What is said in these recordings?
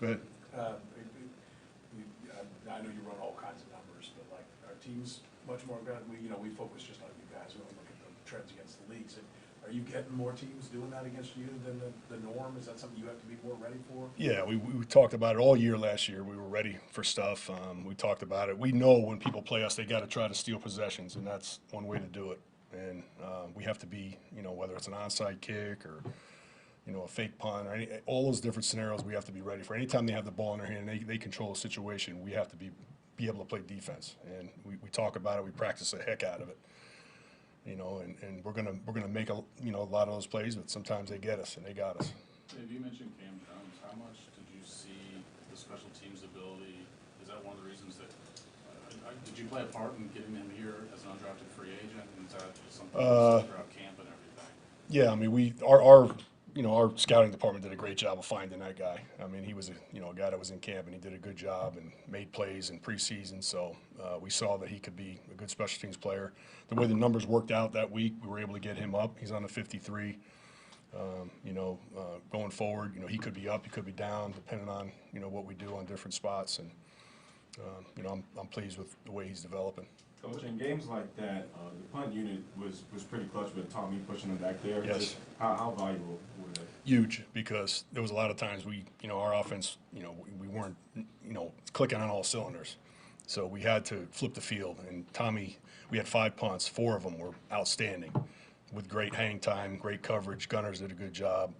Go ahead. I know you run all kinds of numbers, but like our teams much more got we focus just on you guys. We don't look at the trends against the leagues. And are you getting more teams doing that against you than the norm? Is that something you have to be more ready for? Yeah, we talked about it all year last year. We were ready for stuff. We talked about it. We know when people play us, they got to try to steal possessions, and that's one way to do it. And we have to be, whether it's an onside kick or a fake punt or all those different scenarios, we have to be ready for. Anytime they have the ball in their hand and they control the situation, we have to be able to play defense. And we talk about it. We practice the heck out of it. And we're gonna make a lot of those plays, but sometimes they get us, and they got us. Dave, you mentioned Cam Jones. How much did you see the special teams ability? Is that one of the reasons that did you play a part in getting him here as an undrafted free agent? And is that just something throughout camp and everything? Yeah, I mean our scouting department did a great job of finding that guy. I mean, he was a guy that was in camp, and he did a good job and made plays in preseason. So we saw that he could be a good special teams player. The way the numbers worked out that week, we were able to get him up. He's on the 53. Going forward, he could be up, he could be down, depending on what we do on different spots. And I'm pleased with the way he's developing. Coach, in games like that, the punt unit was pretty clutch with Tommy pushing them back there. Yes. Just how valuable were they? Huge, because there was a lot of times our offense, we weren't, clicking on all cylinders. So we had to flip the field. And Tommy, we had 5 punts, 4 of them were outstanding with great hang time, great coverage. Gunners did a good job,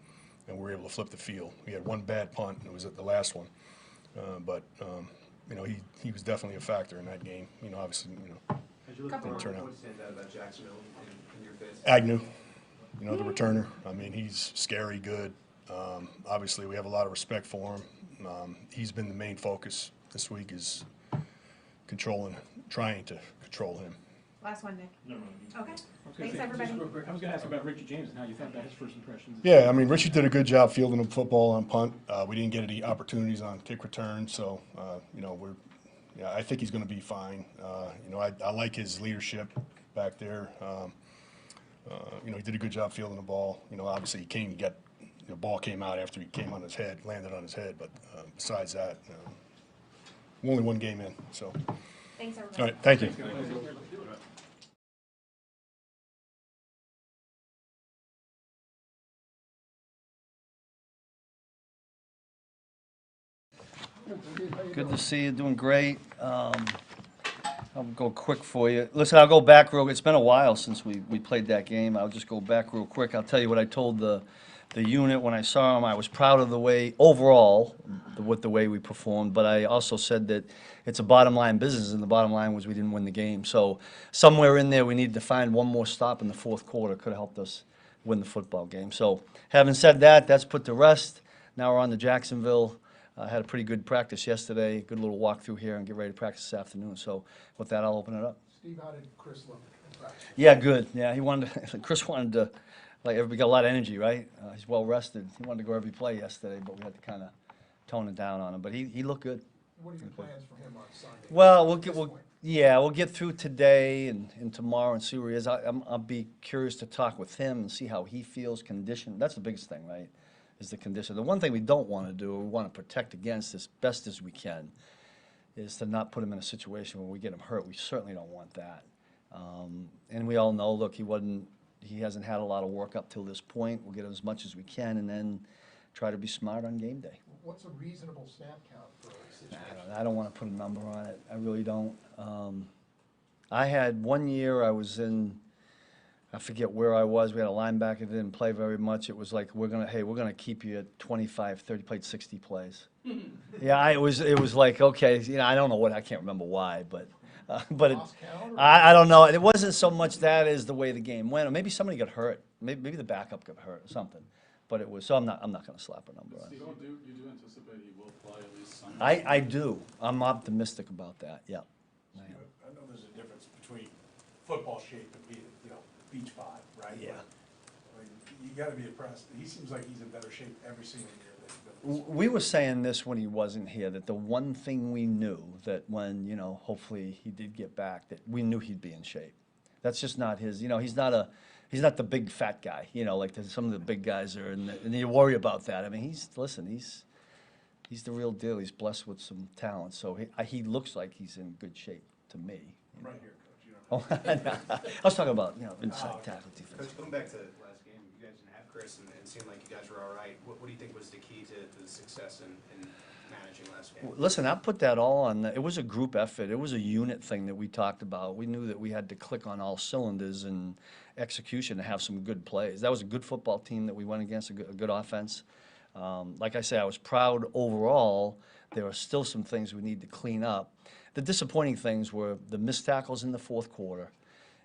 and we were able to flip the field. We had 1 bad punt, and it was at the last one. But he was definitely a factor in that game. Obviously, didn't turn out. What stands out about Jacksonville in your face? Agnew, the returner. I mean, he's scary good. Obviously, we have a lot of respect for him. He's been the main focus this week is trying to control him. Last one, Nick. No. Okay. Thanks, everybody. I was going to ask about Richie James and how you thought about his first impressions. Yeah, I mean, Richie did a good job fielding the football on punt. We didn't get any opportunities on kick return, so I think he's going to be fine. I like his leadership back there. He did a good job fielding the ball. Obviously the ball came out after he came on his head, landed on his head. But besides that, we're only 1 game in. So, Thanks, everybody. all right, thank you. Good to see you, doing great. I'll go quick for you. Listen, I'll go back real. It's been a while since we played that game. I'll just go back real quick. I'll tell you what I told the unit when I saw them. I was proud of the way, overall, with the way we performed, but I also said that it's a bottom line business, and the bottom line was we didn't win the game. So somewhere in there, we needed to find one more stop in the fourth quarter. Could have helped us win the football game. So having said that, that's put to rest. Now we're on to Jacksonville. Had a pretty good practice yesterday, good little walk through here, and get ready to practice this afternoon. So with that, I'll open it up. Steve, how did Chris look in practice? Yeah, good. Yeah, Chris wanted to, like, everybody got a lot of energy, right? He's well rested. He wanted to go every play yesterday, but we had to kind of tone it down on him. But he looked good. What are your plans for him on Sunday? Well, we'll get through today and tomorrow and see where he is. I'll be curious to talk with him and see how he feels, condition. That's the biggest thing, right? Is the condition. The one thing we don't want to do, or we want to protect against as best as we can, is to not put him in a situation where we get him hurt. We certainly don't want that. And we all know, look, he hasn't had a lot of work up till this point. We'll get him as much as we can, and then try to be smart on game day. What's a reasonable snap count for a situation? I don't want to put a number on it. I really don't. I had 1 year I was in, I forget where I was. We had a linebacker that didn't play very much. It was like, we're gonna keep you at 25, 30, played 60 plays. Yeah, it was like, okay, I don't know what, I can't remember why, but I don't know. It wasn't so much that as the way the game went, or maybe somebody got hurt. Maybe the backup got hurt or something. But it was, so I'm not gonna slap a number on it. Steve, you do anticipate he will play at least some? I do. I'm optimistic about that. Yeah. I know there's a difference between football shape and being, beach bod, right? Yeah. But, you got to be impressed. He seems like he's in better shape every single year that he's been. We were saying this when he wasn't here, that the one thing we knew, that when, hopefully he did get back, that we knew he'd be in shape. That's just not his, he's not the big fat guy, like some of the big guys are, and you worry about that. I mean, he's the real deal. He's blessed with some talent, so he looks like he's in good shape to me. I'm right here, Coach. You don't Oh, I was talking about, inside tackle defense. Coach, going back to last game, you guys didn't have Chris, and it seemed like you guys were all right. What do you think was the key to the success in managing last game? Listen, I put that all on, it was a group effort. It was a unit thing that we talked about. We knew that we had to click on all cylinders and execution to have some good plays. That was a good football team that we went against, a good offense. Like I say, I was proud overall. There are still some things we need to clean up. The disappointing things were the missed tackles in the fourth quarter,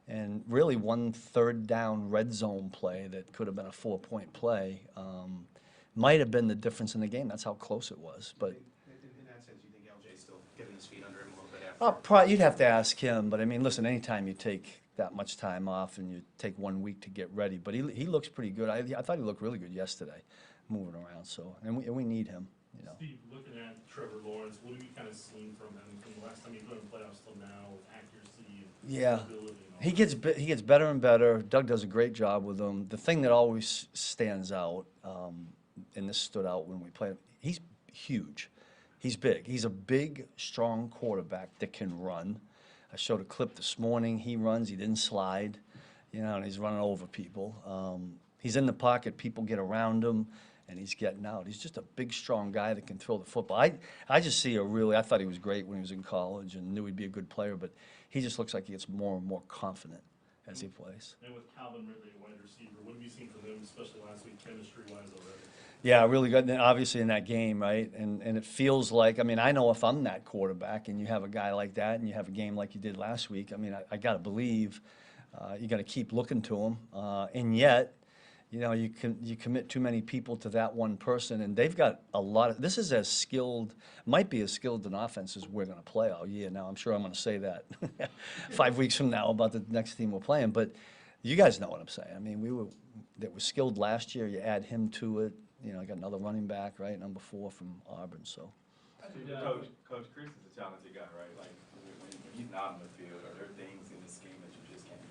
and really one third down red zone play that could have been a 4-point play. Might have been the difference in the game. That's how close it was. But In that sense, you think LJ's still getting his feet under him a little bit after? you'd have to ask him. But I mean, listen, anytime you take that much time off and you take 1 week to get ready, but he looks pretty good. I thought he looked really good yesterday, moving around. So and we need him. Steve, looking at Trevor Lawrence, what have you kind of seen from him from the last time you put him in playoffs till now, with accuracy and Yeah. ability and all He that? gets better and better. Doug does a great job with him. The thing that always stands out, and this stood out when we played him, he's huge. He's big. He's a big, strong quarterback that can run. I showed a clip this morning. He runs. He didn't slide, and he's running over people. He's in the pocket. People get around him, and he's getting out. He's just a big, strong guy that can throw the football. I just see I thought he was great when he was in college and knew he'd be a good player, but he just looks like he gets more and more confident as he plays. And with Calvin Ridley, wide receiver, what have you seen from him, especially last week, chemistry-wise already? Yeah, really good. And obviously in that game, right? And it feels like, I mean, I know if I'm that quarterback and you have a guy like that and you have a game like you did last week, I mean, I got to believe you got to keep looking to him. And yet, you commit too many people to that one person, and they've got a lot of, this is as skilled, might be as skilled an offense as we're going to play all year. Now, I'm sure I'm going to say that 5 weeks from now about the next team we're playing, but you guys know what I'm saying. I mean, that was skilled last year. You add him to it. I got another running back, right, number 4 from Auburn, so. Coach, Chris is a talented guy, right? Like, when he's not on the field, are there things in this game that you just can't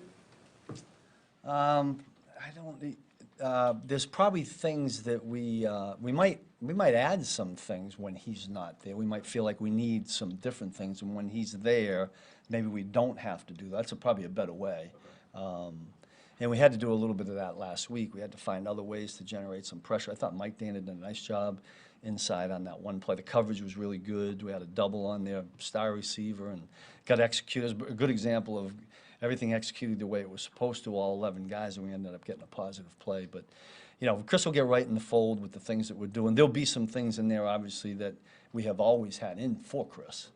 do? I don't. There's probably things that we might add some things when he's not there. We might feel like we need some different things, and when he's there, maybe we don't have to do that. That's probably a better way. And we had to do a little bit of that last week. We had to find other ways to generate some pressure. I thought Mike Dan had done a nice job inside on that one play. The coverage was really good. We had a double on their star receiver and got executed. A good example of everything executed the way it was supposed to, all 11 guys, and we ended up getting a positive play. But, Chris will get right in the fold with the things that we're doing. There'll be some things in there, obviously, that we have always had in for Chris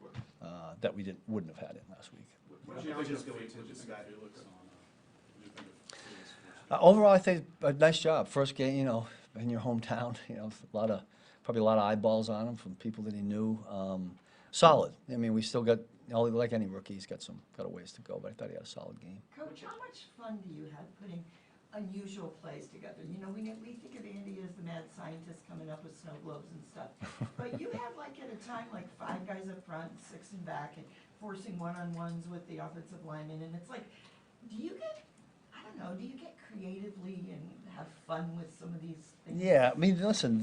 that we wouldn't have had in last week. What challenges going to What this do you guy? think of Felix on, what do you think of Felix? Overall, I think a nice job. First game, in your hometown, probably a lot of eyeballs on him from people that he knew. Solid. I mean, we still got, like any rookie, he's got a ways to go, but I thought he had a solid game. Coach, how much fun do you have putting unusual plays together? We think of Andy as the mad scientist coming up with snow globes and stuff. But you have at a time 5 guys up front, 6 in back, and forcing one-on-ones with the offensive linemen. And it's like, do you get creatively and have fun with some of these things? Yeah, I mean, listen,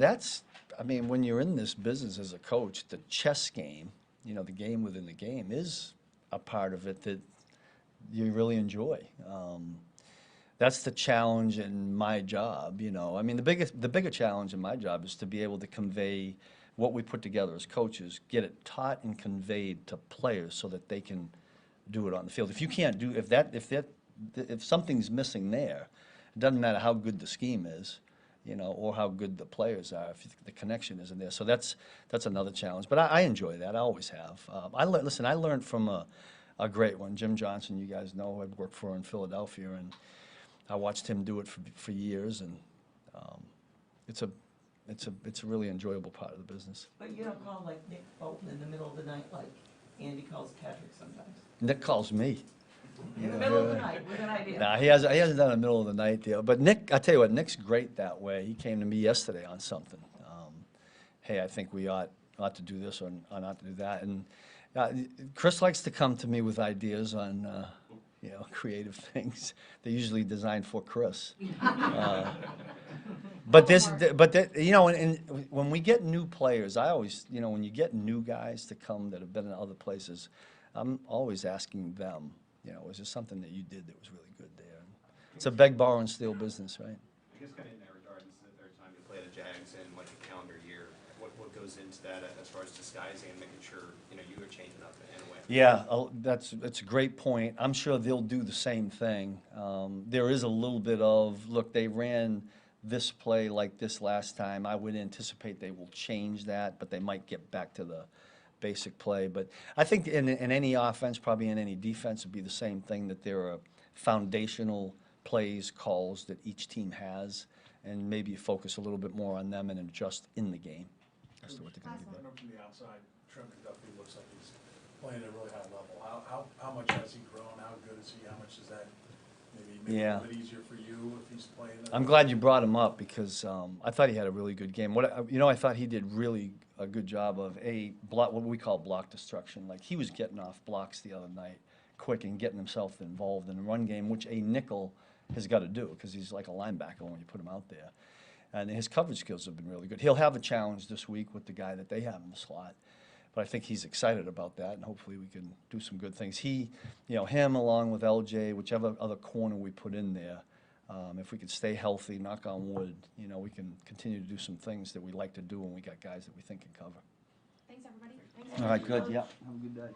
when you're in this business as a coach, the chess game, the game within the game is a part of it that you really enjoy. That's the challenge in my job, I mean, the bigger challenge in my job is to be able to convey what we put together as coaches, get it taught and conveyed to players so that they can do it on the field. If you can't do, if something's missing there, it doesn't matter how good the scheme is, or how good the players are, if the connection isn't there. So that's another challenge. But I enjoy that. I always have. I learned from a great one, Jim Johnson. You guys know I'd worked for in Philadelphia, and I watched him do it for years, and it's a really enjoyable part of the business. But you don't call Nick Bolton in the middle of the night like Andy calls Patrick sometimes. Nick calls me. In the middle of the night, with an idea. Nah, he hasn't done a middle of the night deal. But Nick, I tell you what, Nick's great that way. He came to me yesterday on something. Hey, I think we ought to do this or not to do that. And Chris likes to come to me with ideas on creative things. They're usually designed for Chris. But this, Couple more. but that, you know, and when we get new players, I always, you know, when you get new guys to come that have been in other places, I'm always asking them, you know, was there something that you did that was really good there? It's a beg, borrow, and steal business, right? I guess kind of in that regard, this is the third time you play the Jags in like a calendar year. What goes into that as far as disguising and making sure, you know, you are changing up in a way? Yeah, that's a great point. I'm sure they'll do the same thing. There is a little bit of, look, they ran this play like this last time. I would anticipate they will change that, but they might get back to the basic play. But I think in any offense, probably in any defense, it'd be the same thing, that there are foundational plays, calls that each team has, and maybe you focus a little bit more on them and adjust in the game as to what they're going to I do. know from the outside, Trent McDuffie looks like he's playing at a really high level. How much has he grown? How good is he? How much is that maybe make it a Yeah. little bit easier for you if he's playing? I'm glad you brought him up, because I thought he had a really good game. I thought he did really a good job of what we call block destruction. Like, he was getting off blocks the other night quick and getting himself involved in the run game, which a nickel has got to do, because he's like a linebacker when you put him out there. And his coverage skills have been really good. He'll have a challenge this week with the guy that they have in the slot. But I think he's excited about that, and hopefully we can do some good things. Him along with LJ, whichever other corner we put in there, if we could stay healthy, knock on wood, you know, we can continue to do some things that we like to do when we got guys that we think can cover. Thanks, everybody. Thanks, All right, everybody. good, yeah. Have a good day.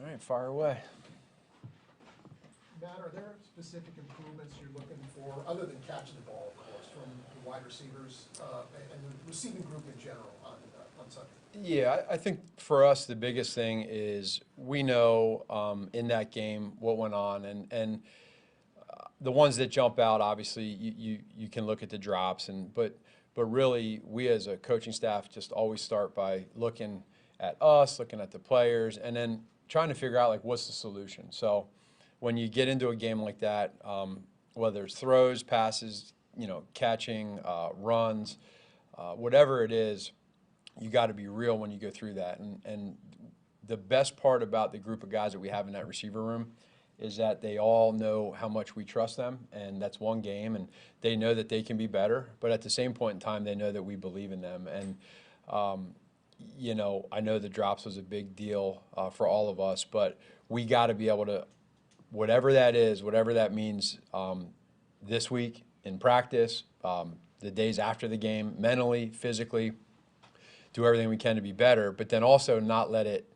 All right, fire away. Matt, are there specific improvements you're looking for, other than catching the ball, of course, from the wide receivers and the receiving group in general on Sunday? Yeah, I think for us the biggest thing is we know in that game what went on, and the ones that jump out, obviously you can look at the drops, but really we as a coaching staff just always start by looking at us, looking at the players, and then trying to figure out like what's the solution. So when you get into a game like that, whether it's throws, passes, you know, catching, runs, whatever it is, you got to be real when you go through that. And the best part about the group of guys that we have in that receiver room is that they all know how much we trust them, and that's one game, and they know that they can be better. But at the same point in time, they know that we believe in them. And you know, I know the drops was a big deal for all of us, but we got to be able to, whatever that is, whatever that means, this week in practice, the days after the game, mentally, physically, do everything we can to be better, but then also not let it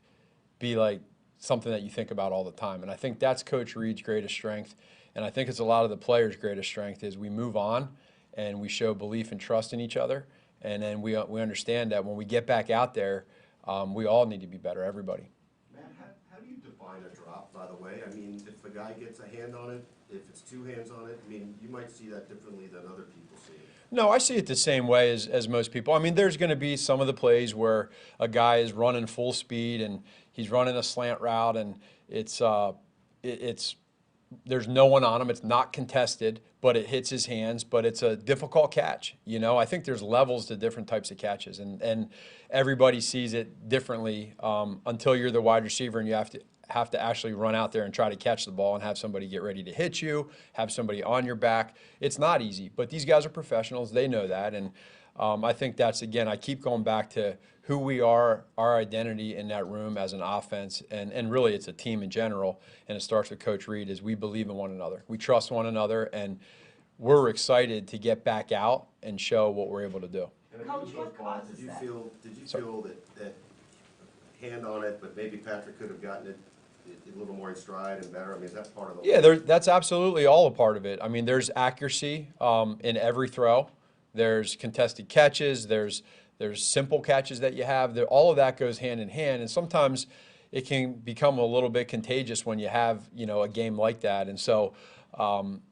be like something that you think about all the time. And I think that's Coach Reed's greatest strength, and I think it's a lot of the players' greatest strength is we move on and we show belief and trust in each other. And then we understand that when we get back out there, we all need to be better, everybody. Matt, how do you define a drop, by the way? I mean, if a guy gets a hand on it, if it's two hands on it, I mean, you might see that differently than other people see it. No, I see it the same way as most people. I mean, there's going to be some of the plays where a guy is running full speed and he's running a slant route and it's there's no one on him. It's not contested, but it hits his hands, but it's a difficult catch. You know, I think there's levels to different types of catches, and everybody sees it differently until you're the wide receiver and you have to actually run out there and try to catch the ball and have somebody get ready to hit you, have somebody on your back. It's not easy, but these guys are professionals. They know that, and I think that's, again, I keep going back to who we are, our identity in that room as an offense, and really it's a team in general, and it starts with Coach Reed, is we believe in one another. We trust one another, and we're excited to get back out and show what we're able to do. And Coach, what causes that? Did you feel that hand on it, but maybe Patrick could have gotten it a little more in stride and better? I mean, is that part of the... Yeah, that's absolutely all a part of it. I mean, there's accuracy in every throw. There's contested catches. There's simple catches that you have. All of that goes hand in hand, and sometimes it can become a little bit contagious when you have, you know, a game like that. And so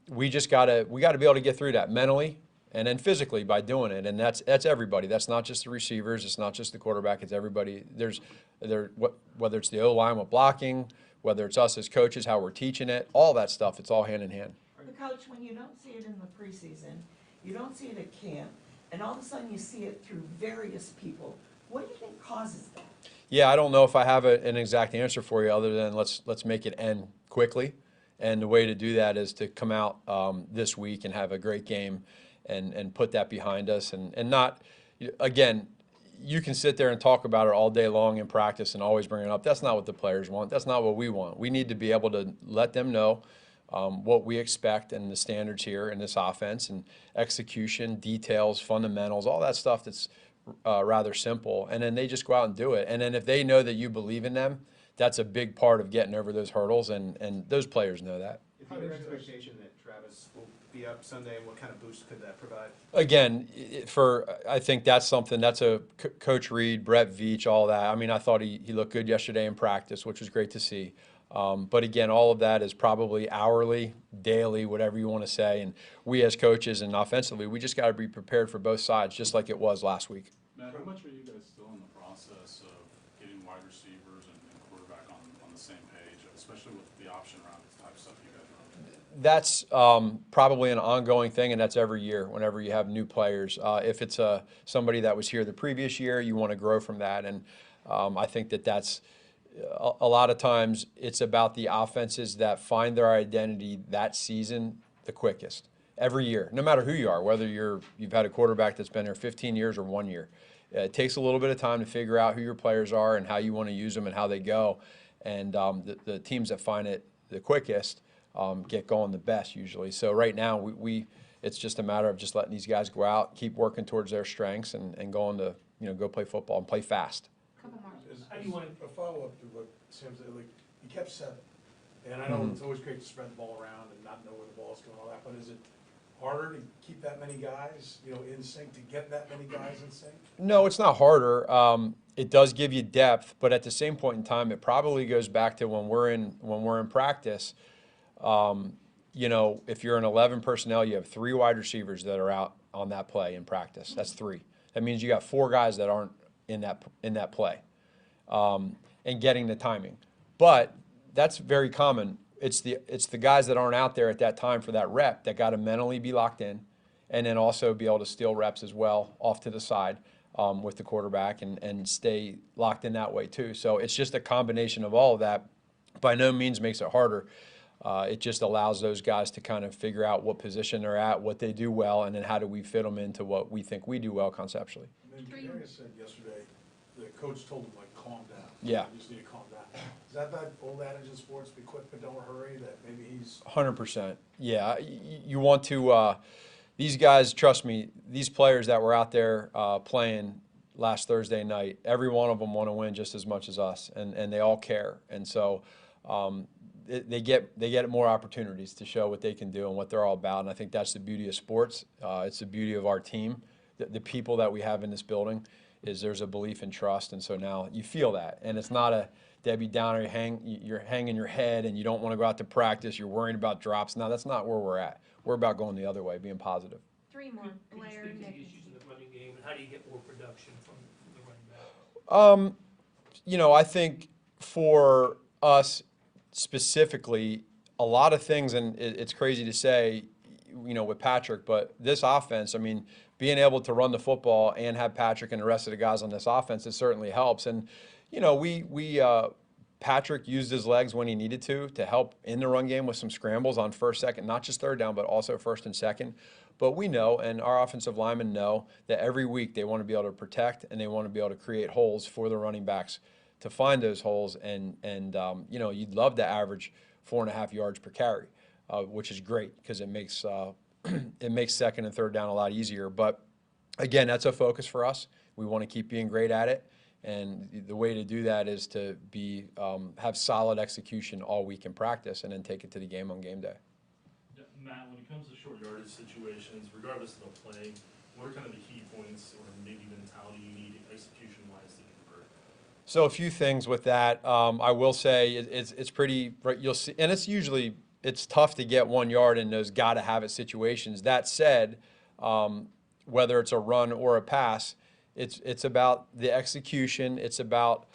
we gotta be able to get through that mentally and then physically by doing it. And that's everybody. That's not just the receivers. It's not just the quarterback. It's everybody. Whether it's the O-line with blocking, whether it's us as coaches, how we're teaching it, all that stuff. It's all hand in hand. But Coach, when you don't see it in the preseason, you don't see it at camp, and all of a sudden you see it through various people. What do you think causes that? Yeah, I don't know if I have an exact answer for you other than let's make it end quickly. And the way to do that is to come out this week and have a great game and put that behind us and not, again, you can sit there and talk about it all day long in practice and always bring it up. That's not what the players want. That's not what we want. We need to be able to let them know what we expect and the standards here in this offense and execution, details, fundamentals, all that stuff that's rather simple. And then they just go out and do it. And then if they know that you believe in them, that's a big part of getting over those hurdles, and those players know that. Is it your expectation that Travis will be up Sunday, and what kind of boost could that provide? Again, I think that's something, that's a Coach Reed, Brett Veach, all that. I mean, I thought he looked good yesterday in practice, which was great to see. But again, all of that is probably hourly, daily, whatever you want to say. And we as coaches and offensively, we just got to be prepared for both sides, just like it was last week. Matt, how much are you guys still in the process of getting wide receivers and quarterback on the same page, especially with the option round type stuff you guys run? That's probably an ongoing thing, and that's every year whenever you have new players. If it's somebody that was here the previous year, you want to grow from that. And I think that's a lot of times it's about the offenses that find their identity that season the quickest. Every year, no matter who you are, whether you've had a quarterback that's been there 15 years or 1 year. It takes a little bit of time to figure out who your players are and how you want to use them and how they go. And the teams that find it the quickest get going the best usually. So right now, it's just a matter of just letting these guys go out, keep working towards their strengths, and going to go play football and play fast. Couple more. How do you want a follow-up to what Sam said, like, you kept 7. And I know it's always great to spread the ball around and not know where the ball's going, all that, but is it harder to keep that many guys, in sync, to get that many guys in sync? No, it's not harder. It does give you depth, but at the same point in time, it probably goes back to when we're in practice. If you're an 11 personnel, you have 3 wide receivers that are out on that play in practice. That's 3. That means you got 4 guys that aren't in that play, and getting the timing. But that's very common. It's the guys that aren't out there at that time for that rep that got to mentally be locked in, and then also be able to steal reps as well off to the side with the quarterback and stay locked in that way too. So it's just a combination of all of that. By no means makes it harder. It just allows those guys to kind of figure out what position they're at, what they do well, and then how do we fit them into what we think we do well conceptually. And then Darius said yesterday, the coach told him, like, calm down. Yeah. You just need to calm down. Is that old adage in sports, be quick but don't hurry, that maybe he's? 100%. Yeah, you want to. These guys, trust me, these players that were out there playing last Thursday night, every one of them want to win just as much as us, and they all care. And so they get more opportunities to show what they can do and what they're all about. And I think that's the beauty of sports. It's the beauty of our team. The people that we have in this building is there's a belief and trust, and so now you feel that, and it's not a Debbie Downer, you're hanging your head and you don't want to go out to practice, you're worrying about drops. No, that's not where we're at. We're about going the other way, being positive. 3 more. Blair, Could you speak to Nick. the issues in the running game, and how do you get more production from the running back? I think for us specifically, a lot of things, and it's crazy to say, with Patrick, but this offense, I mean, being able to run the football and have Patrick and the rest of the guys on this offense, it certainly helps. And Patrick used his legs when he needed to help in the run game with some scrambles on first, second, not just third down, but also first and second. But we know, and our offensive linemen know, that every week they want to be able to protect and they want to be able to create holes for the running backs to find those holes. And you'd love to average 4.5 yards per carry, which is great because it makes second and third down a lot easier. But again, that's a focus for us. We want to keep being great at it. And the way to do that is to have solid execution all week in practice and then take it to the game on game day. Yeah, Matt, when it comes to short yardage situations, regardless of the play, what are kind of the key points or maybe mentality you need execution-wise to convert? So a few things with that. I will say it's pretty. You'll see, and it's tough to get 1 yard in those got-to-have-it situations. That said, whether it's a run or a pass, it's about the execution. It's about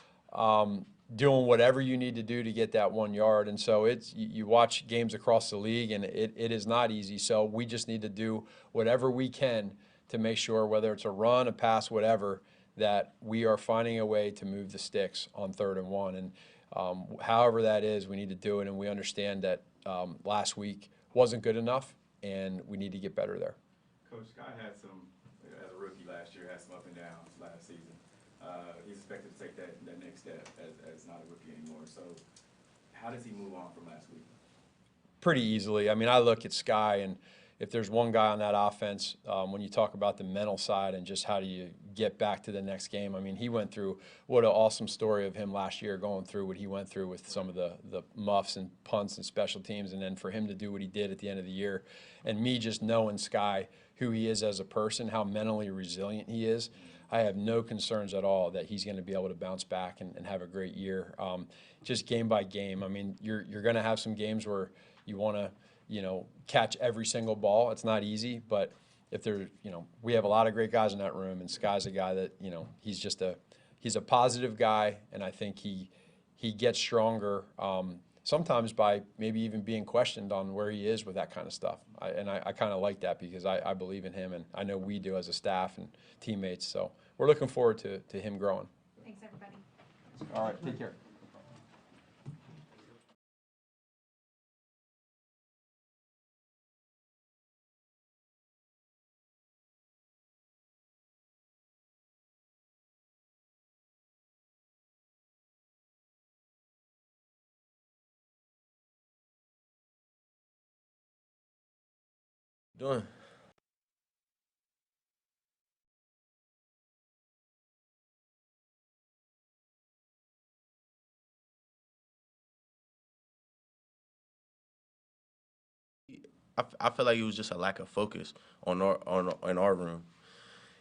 doing whatever you need to do to get that 1 yard. And so you watch games across the league, and it is not easy. So we just need to do whatever we can to make sure, whether it's a run, a pass, whatever, that we are finding a way to move the sticks on 3rd and 1. And however that is, we need to do it. And we understand that last week wasn't good enough, and we need to get better there. Coach, Skyy had some, as a rookie last year, had some up and downs last season. He's expected to take that next step as not a rookie anymore. So how does he move on from last week? Pretty easily. I mean, I look at Skyy, and if there's one guy on that offense, when you talk about the mental side and just how do you get back to the next game, I mean, he went through, what an awesome story of him last year going through what he went through with some of the muffs and punts and special teams, and then for him to do what he did at the end of the year. And me just knowing Skyy, who he is as a person, how mentally resilient he is, I have no concerns at all that he's going to be able to bounce back and have a great year. Just game by game. I mean, you're going to have some games where you want to, catch every single ball. It's not easy, but if there, we have a lot of great guys in that room, and Skyy's a guy that, he's a positive guy, and I think he gets stronger sometimes by maybe even being questioned on where he is with that kind of stuff. I kind of like that because I believe in him, and I know we do as a staff and teammates. So we're looking forward to him growing. Thanks, everybody. All right, take care. Doing. I feel like it was just a lack of focus on in our room,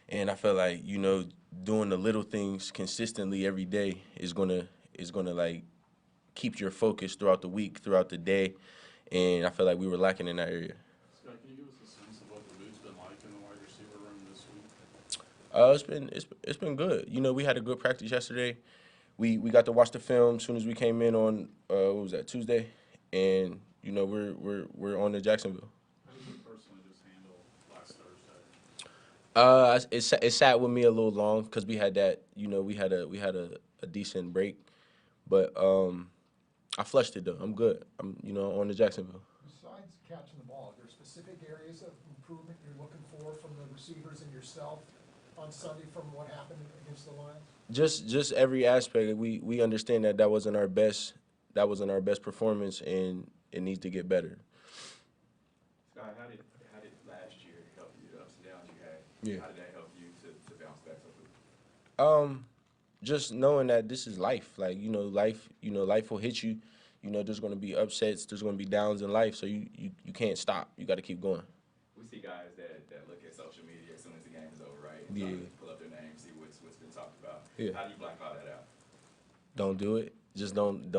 and I feel like doing the little things consistently every day is gonna like keep your focus throughout the week, throughout the day, and I feel like we were lacking in that area. Skyy, can you give us a sense of what the mood's been like in the wide receiver room this week? It's been good. We had a good practice yesterday. We got to watch the film as soon as we came in on what was that, Tuesday, and we're on to Jacksonville. How did you personally just handle last Thursday? It sat with me a little long because we had that, we had a decent break, but I flushed it though. I'm good. I'm on to Jacksonville. Besides catching the ball, are there specific areas of improvement you're looking for from the receivers and yourself on Sunday from what happened against the Lions? Just every aspect. We understand that wasn't our best performance, and it needs to get better. Skyy, how did last year help you, the ups and downs you had? Yeah. How did that help you to bounce back so quickly? Just knowing that this is life. Like, life will hit you. There's going to be upsets. There's going to be downs in life. So you can't stop. You got to keep going. We see guys that look at social media as soon as the game is over, right? Yeah. Try to pull up their name, see what's been talked about. Yeah. How do you block all that out? Don't do it. Just don't.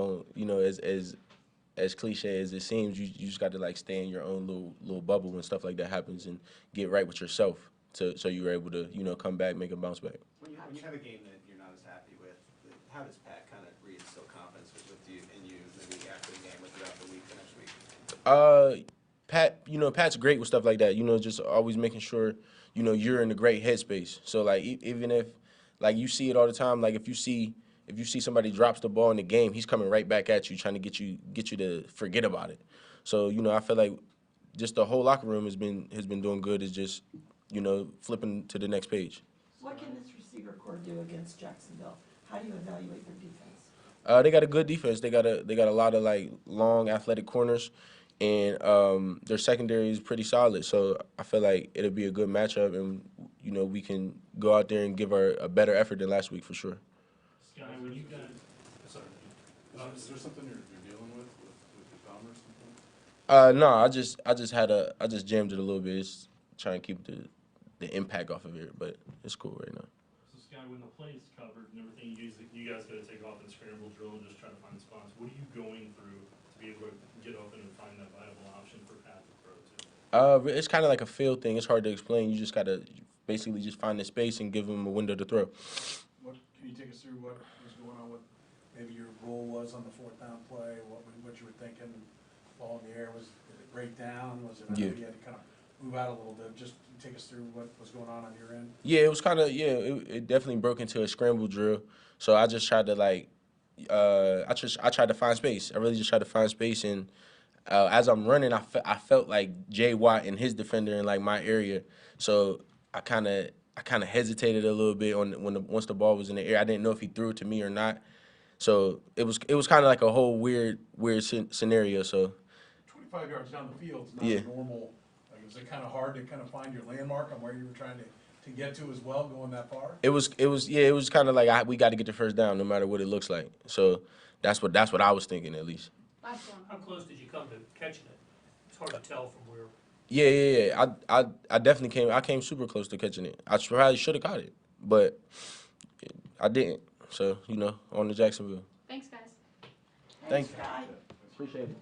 As cliche as it seems, you just got to like stay in your own little bubble when stuff like that happens and get right with yourself. So you're able to come back, make a bounce back. When you have a game that you're not as happy with, how does Pat kind of reinstill confidence with you maybe after the game or throughout the week, the next week? Pat, Pat's great with stuff like that. Just always making sure, you're in a great headspace. So like even if like you see it all the time, like if you see somebody drops the ball in the game, he's coming right back at you, trying to get you to forget about it. So I feel like just the whole locker room has been doing good. Is just flipping to the next page. What can this receiver core do against Jacksonville? How do you evaluate their defense? They got a good defense. They got a lot of like long athletic corners, and their secondary is pretty solid. So I feel like it'll be a good matchup, and we can go out there and give a better effort than last week for sure. Skyy, when you guys, Sorry. Is there something you're dealing with your thumb or something? No, I just jammed it a little bit. It's trying to keep the impact off of it, but it's cool right now. so Skyy, when the play's covered and everything, you guys got to take off and scramble drill and just try to find spots. What are you going through to be able to get open and find that viable option for Pat to throw to? It's kind of like a feel thing. It's hard to explain. You just gotta basically just find the space and give them a window to throw. Can you take us through what was going on, what maybe your role was on the 4th down play, what you were thinking, ball in the air, was it a breakdown, was it, I know Yeah. you had to kind of move out a little bit, just take us through what was going on your end? Yeah, it was kind of it definitely broke into a scramble drill. So I just tried to like I tried to find space. I really just tried to find space, and as I'm running, I felt like Jay Watt and his defender in like my area. So I kind of hesitated a little bit on once the ball was in the air. I didn't know if he threw it to me or not. So it was kind of like a whole weird scenario. So 25 yards down the field is not Yeah. normal. Like, was it kind of hard to kind of find your landmark on where you were trying to get to as well, going that far? it was kind of like we got to get the first down no matter what it looks like. So that's what I was thinking at least. How close did you come to catching it? It's hard to tell from where. Yeah. I definitely came super close to catching it. I probably should have caught it, but I didn't. So on to Jacksonville. Thanks, guys. Thank you. Sky. Appreciate it.